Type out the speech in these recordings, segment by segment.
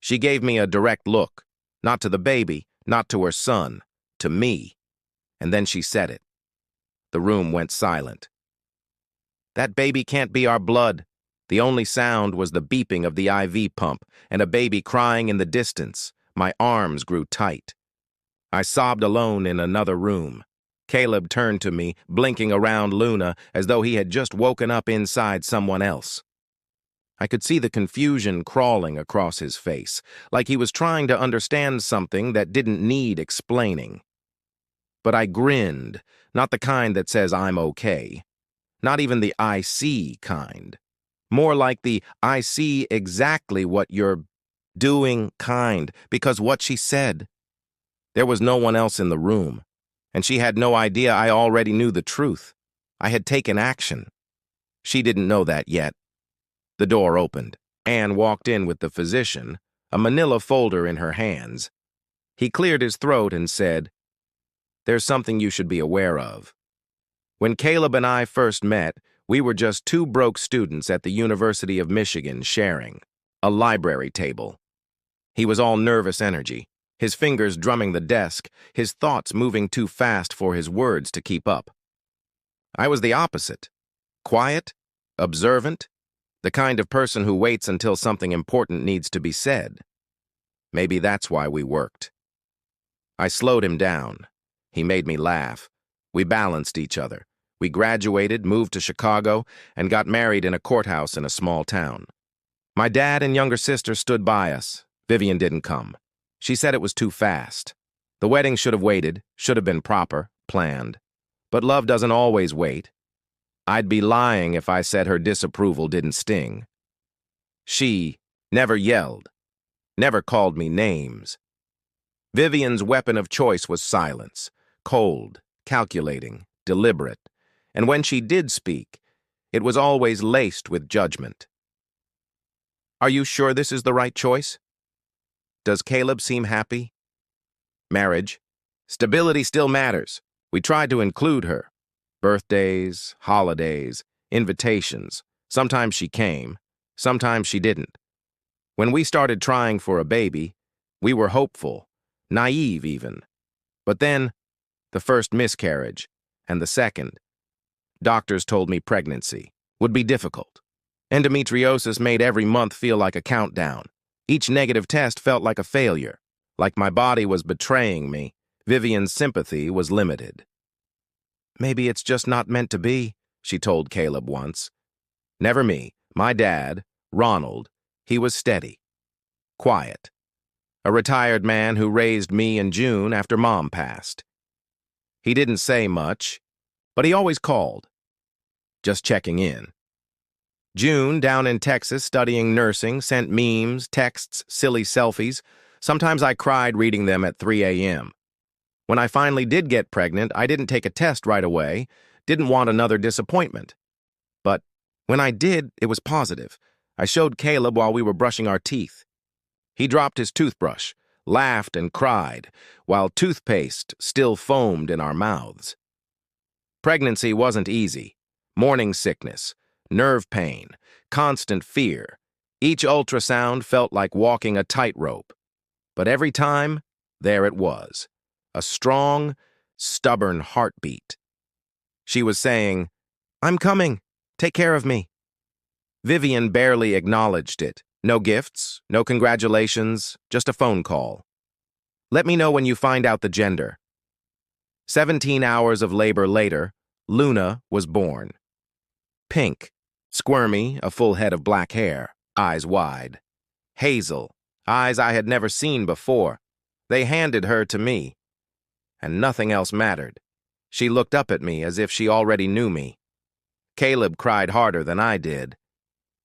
She gave me a direct look, not to the baby, not to her son, to me. And then she said it. The room went silent. That baby can't be our blood. The only sound was the beeping of the IV pump and a baby crying in the distance. My arms grew tight. I sobbed alone in another room. Caleb turned to me, blinking around Luna as though he had just woken up inside someone else. I could see the confusion crawling across his face, like he was trying to understand something that didn't need explaining. But I grinned, not the kind that says I'm okay. Not even the I see kind. More like the I see exactly what you're doing kind, because what she said. There was no one else in the room, and she had no idea I already knew the truth. I had taken action. She didn't know that yet. The door opened. Anne walked in with the physician, a manila folder in her hands. He cleared his throat and said, "There's something you should be aware of. When Caleb and I first met, we were just two broke students at the University of Michigan sharing a library table. He was all nervous energy, his fingers drumming the desk, his thoughts moving too fast for his words to keep up. I was the opposite. Quiet, observant, the kind of person who waits until something important needs to be said. Maybe that's why we worked. I slowed him down. He made me laugh. We balanced each other. We graduated, moved to Chicago, and got married in a courthouse in a small town. My dad and younger sister stood by us. Vivian didn't come. She said it was too fast. The wedding should have waited, should have been proper, planned. But love doesn't always wait. I'd be lying if I said her disapproval didn't sting. She never yelled, never called me names. Vivian's weapon of choice was silence, cold, calculating, deliberate. And when she did speak, it was always laced with judgment. Are you sure this is the right choice? Does Caleb seem happy? Marriage. Stability still matters. We tried to include her. Birthdays, holidays, invitations. Sometimes she came, sometimes she didn't. When we started trying for a baby, we were hopeful, naive even. But then, the first miscarriage, and the second. Doctors told me pregnancy would be difficult. Endometriosis made every month feel like a countdown. Each negative test felt like a failure, like my body was betraying me. Vivian's sympathy was limited. Maybe it's just not meant to be, she told Caleb once. Never me. My dad, Ronald, he was steady, quiet. A retired man who raised me and June after Mom passed. He didn't say much, but he always called. Just checking in. June, down in Texas studying nursing, sent memes, texts, silly selfies. Sometimes I cried reading them at 3 a.m. When I finally did get pregnant, I didn't take a test right away, didn't want another disappointment. But when I did, it was positive. I showed Caleb while we were brushing our teeth. He dropped his toothbrush, laughed and cried, while toothpaste still foamed in our mouths. Pregnancy wasn't easy. Morning sickness, nerve pain, constant fear. Each ultrasound felt like walking a tightrope. But every time, there it was. A strong, stubborn heartbeat. She was saying, "I'm coming. Take care of me." Vivian barely acknowledged it. No gifts, no congratulations, just a phone call. "Let me know when you find out the gender." 17 hours of labor later, Luna was born. Pink, squirmy, a full head of black hair, eyes wide. Hazel, eyes I had never seen before. They handed her to me. And nothing else mattered. She looked up at me as if she already knew me. Caleb cried harder than I did.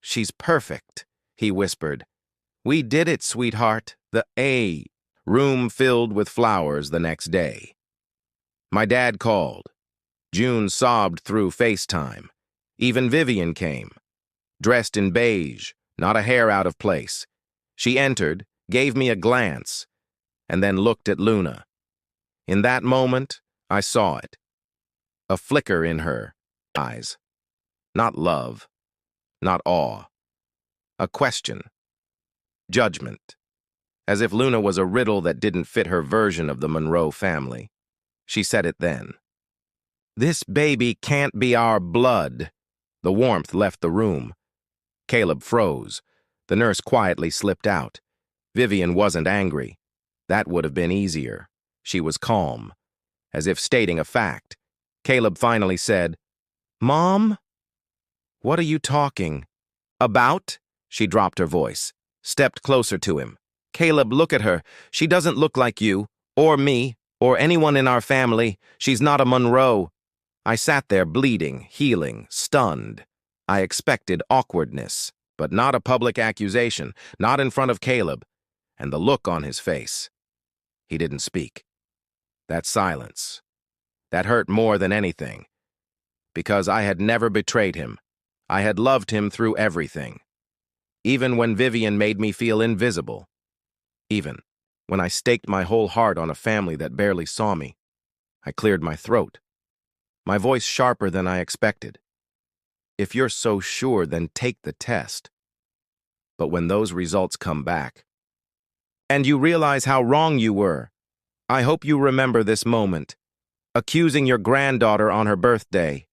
"She's perfect," he whispered. "We did it, sweetheart. The A." Room filled with flowers the next day. My dad called. June sobbed through FaceTime. Even Vivian came. Dressed in beige, not a hair out of place. She entered, gave me a glance, and then looked at Luna. In that moment, I saw it. A flicker in her eyes. Not love, not awe. A question. Judgment. as if Luna was a riddle that didn't fit her version of the Monroe family. She said it then. "This baby can't be our blood." The warmth left the room. Caleb froze. The nurse quietly slipped out. Vivian wasn't angry. That would have been easier. She was calm, as if stating a fact. Caleb finally said, "Mom? What are you talking about?" She dropped her voice, stepped closer to him. "Caleb, look at her. She doesn't look like you, or me, or anyone in our family. She's not a Monroe." I sat there bleeding, healing, stunned. I expected awkwardness, but not a public accusation, not in front of Caleb, and the look on his face. He didn't speak. That silence, that hurt more than anything, because I had never betrayed him. I had loved him through everything, even when Vivian made me feel invisible, even when I staked my whole heart on a family that barely saw me. I cleared my throat, my voice sharper than I expected. "If you're so sure, then take the test." But when those results come back, and you realize how wrong you were, I hope you remember this moment, accusing your granddaughter on her birthday.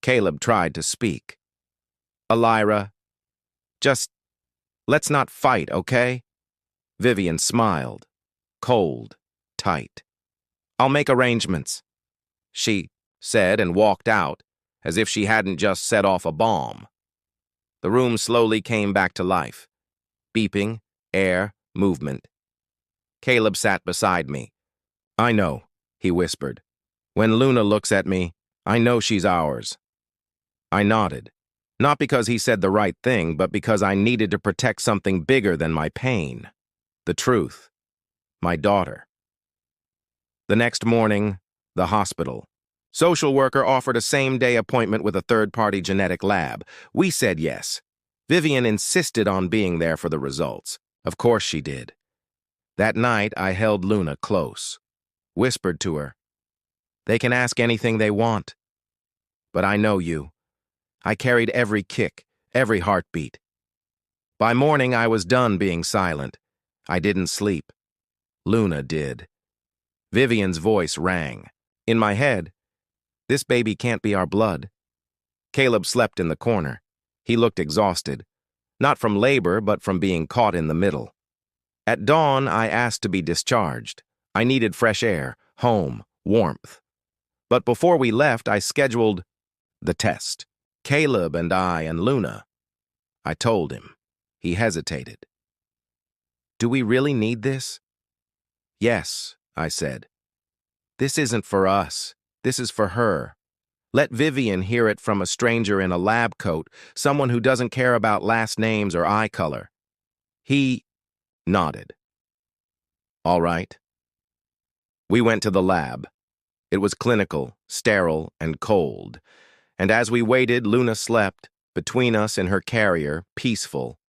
Caleb tried to speak. "Elira, just let's not fight, okay?" Vivian smiled, cold, tight. "I'll make arrangements," she said, and walked out, as if she hadn't just set off a bomb. The room slowly came back to life. Beeping, air, movement. Caleb sat beside me. "I know," he whispered. "When Luna looks at me, I know she's ours." I nodded, not because he said the right thing, but because I needed to protect something bigger than my pain. The truth. My daughter. The next morning, the hospital. Social worker offered a same-day appointment with a third-party genetic lab. We said yes. Vivian insisted on being there for the results. Of course she did. That night, I held Luna close, whispered to her, "They can ask anything they want. But I know you." I carried every kick, every heartbeat. By morning, I was done being silent. I didn't sleep. Luna did. Vivian's voice rang. In my head, "This baby can't be our blood." Caleb slept in the corner. He looked exhausted, not from labor, but from being caught in the middle. At dawn, I asked to be discharged. I needed fresh air, home, warmth. But before we left, I scheduled the test. Caleb and I and Luna. I told him. He hesitated. "Do we really need this?" "Yes," I said. "This isn't for us. This is for her. Let Vivian hear it from a stranger in a lab coat, someone who doesn't care about last names or eye color." He nodded. "All right." We went to the lab. It was clinical, sterile, and cold. And as we waited, Luna slept, between us and her carrier, peaceful,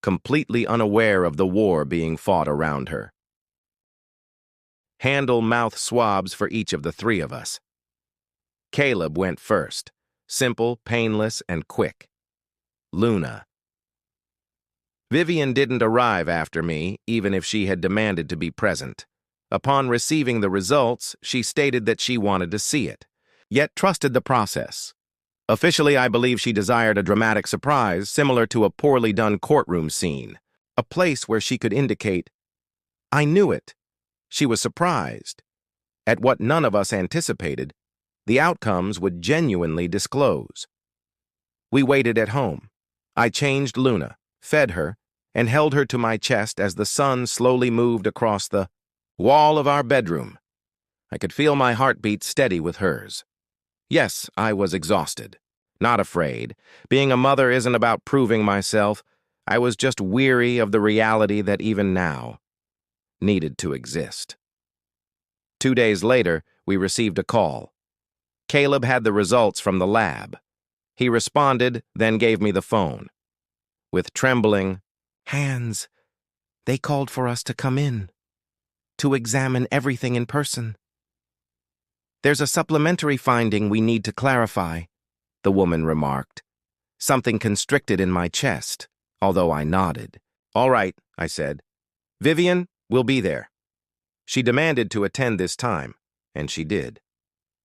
completely unaware of the war being fought around her. Handle mouth swabs for each of the three of us. Caleb went first, simple, painless, and quick. Luna. Vivian didn't arrive after me, even if she had demanded to be present. Upon receiving the results, she stated that she wanted to see it, yet trusted the process. Officially, I believe she desired a dramatic surprise similar to a poorly done courtroom scene, a place where she could indicate, "I knew it." She was surprised. At what none of us anticipated, the outcomes would genuinely disclose. We waited at home. I changed Luna, fed her, and held her to my chest as the sun slowly moved across the wall of our bedroom. I could feel my heartbeat steady with hers. Yes, I was exhausted, not afraid. Being a mother isn't about proving myself. I was just weary of the reality that even now needed to exist. 2 days later, we received a call. Caleb had the results from the lab. He responded, then gave me the phone. With trembling hands, they called for us to come in, to examine everything in person. "There's a supplementary finding we need to clarify," the woman remarked. Something constricted in my chest, although I nodded. "All right," I said. Vivian, we'll be there. She demanded to attend this time, and she did.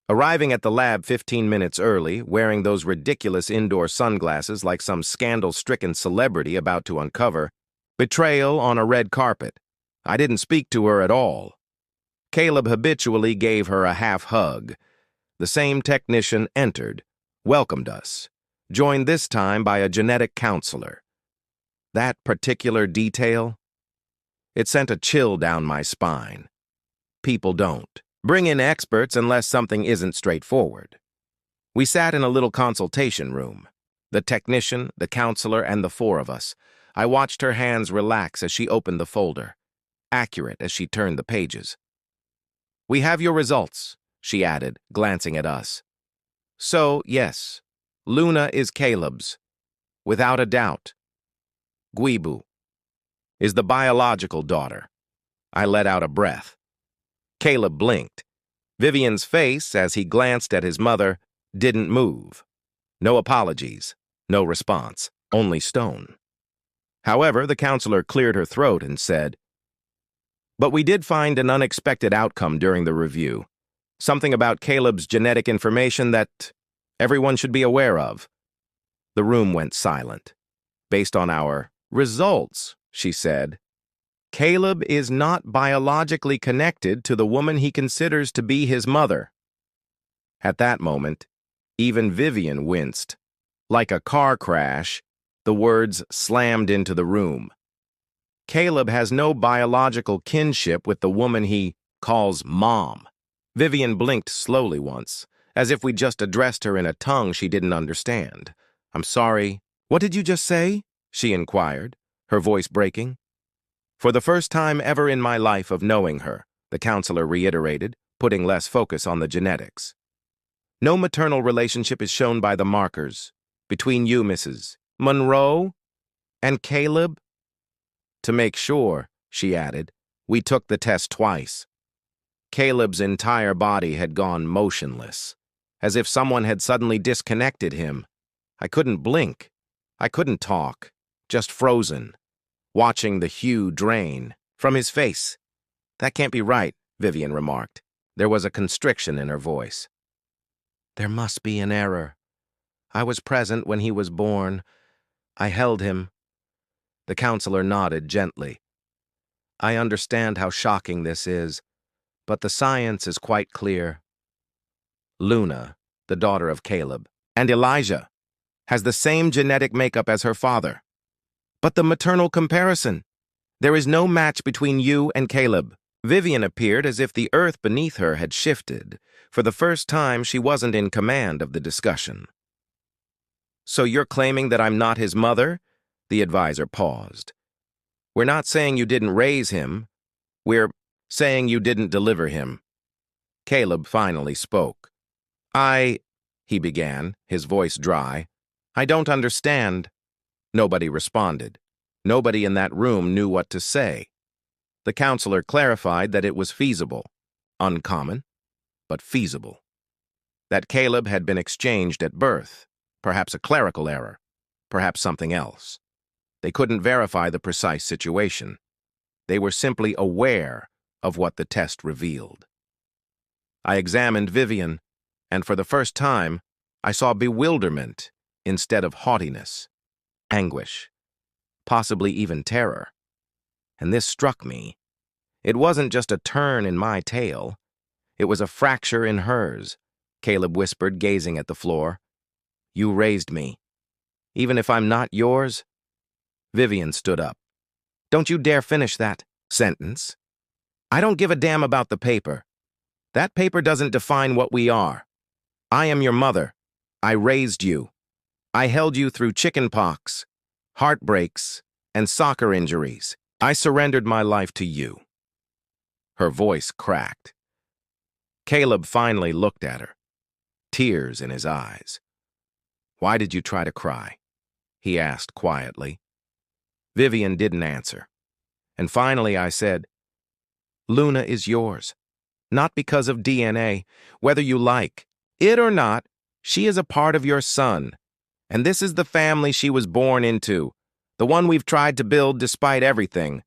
Arriving at the lab 15 minutes early, wearing those ridiculous indoor sunglasses like some scandal-stricken celebrity about to uncover, betrayal on a red carpet. I didn't speak to her at all. Caleb habitually gave her a half hug. The same technician entered, welcomed us, joined this time by a genetic counselor. That particular detail, it sent a chill down my spine. People don't bring in experts unless something isn't straightforward. We sat in a little consultation room. The technician, the counselor, and the four of us. I watched her hands relax as she opened the folder, accurate as she turned the pages. "We have your results," she added, glancing at us. "So, yes, Luna is Caleb's, without a doubt. Guibu is the biological daughter." I let out a breath. Caleb blinked. Vivian's face, as he glanced at his mother, didn't move. No apologies, no response, only stone. However, the counselor cleared her throat and said, "But we did find an unexpected outcome during the review. Something about Caleb's genetic information that everyone should be aware of." The room went silent. "Based on our results," she said, "Caleb is not biologically connected to the woman he considers to be his mother." At that moment, even Vivian winced. Like a car crash, the words slammed into the room. Caleb has no biological kinship with the woman he calls Mom. Vivian blinked slowly once, as if we just addressed her in a tongue she didn't understand. "I'm sorry. What did you just say?" she inquired, her voice breaking. "For the first time ever in my life of knowing her," the counselor reiterated, putting less focus on the genetics. "No maternal relationship is shown by the markers. Between you, Mrs. Monroe, and Caleb?" "To make sure," she added, "we took the test twice." Caleb's entire body had gone motionless, as if someone had suddenly disconnected him. I couldn't blink. I couldn't talk, just frozen, watching the hue drain from his face. "That can't be right," Vivian remarked. There was a constriction in her voice. "There must be an error. I was present when he was born. I held him." The counselor nodded gently. "I understand how shocking this is, but the science is quite clear. Luna, the daughter of Caleb, and Elijah, has the same genetic makeup as her father. But the maternal comparison. There is no match between you and Caleb." Vivian appeared as if the earth beneath her had shifted. For the first time, she wasn't in command of the discussion. "So you're claiming that I'm not his mother?" The advisor paused. "We're not saying you didn't raise him. We're saying you didn't deliver him." Caleb finally spoke. He began, his voice dry. "I don't understand." Nobody responded. Nobody in that room knew what to say. The counselor clarified that it was feasible. Uncommon, but feasible. That Caleb had been exchanged at birth, perhaps a clerical error, perhaps something else. They couldn't verify the precise situation. They were simply aware of what the test revealed. I examined Vivian, and for the first time, I saw bewilderment instead of haughtiness, anguish, possibly even terror. And this struck me. It wasn't just a turn in my tale. It was a fracture in hers, Caleb whispered, gazing at the floor. "You raised me. Even if I'm not yours?" Vivian stood up. "Don't you dare finish that sentence. I don't give a damn about the paper. That paper doesn't define what we are. I am your mother. I raised you. I held you through chickenpox, heartbreaks, and soccer injuries. I surrendered my life to you." Her voice cracked. Caleb finally looked at her, tears in his eyes. "Why did you try to cry?" he asked quietly. Vivian didn't answer. And finally I said, "Luna is yours. Not because of DNA. Whether you like it or not, she is a part of your son. And this is the family she was born into, the one we've tried to build despite everything."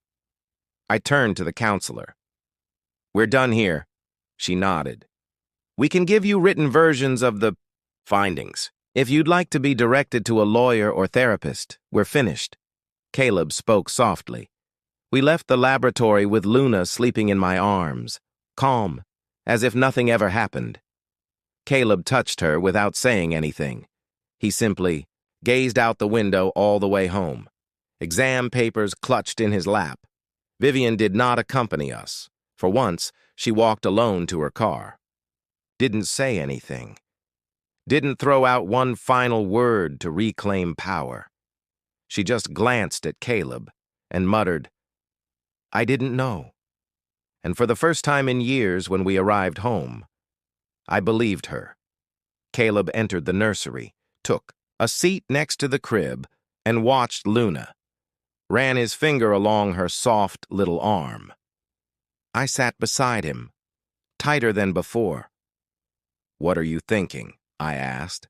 I turned to the counselor. "We're done here." She nodded. "We can give you written versions of the findings. If you'd like to be directed to a lawyer or therapist, we're finished." Caleb spoke softly. We left the laboratory with Luna sleeping in my arms, calm, as if nothing ever happened. Caleb touched her without saying anything. He simply gazed out the window all the way home, exam papers clutched in his lap. Vivian did not accompany us. For once, she walked alone to her car. Didn't say anything. Didn't throw out one final word to reclaim power. She just glanced at Caleb and muttered, "I didn't know." And for the first time in years when we arrived home, I believed her. Caleb entered the nursery, took a seat next to the crib, and watched Luna. Ran his finger along her soft little arm. I sat beside him, tighter than before. "What are you thinking?" I asked.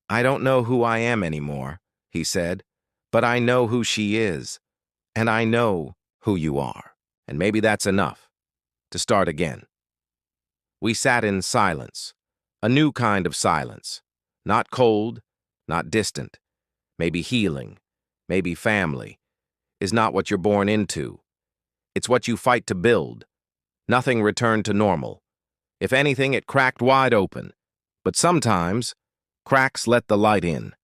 "I don't know who I am anymore," he said, "but I know who she is, and I know who you are. And maybe that's enough to start again." We sat in silence, a new kind of silence, not cold, not distant, maybe healing, maybe family, is not what you're born into. It's what you fight to build. Nothing returned to normal. If anything, it cracked wide open. But sometimes, cracks let the light in.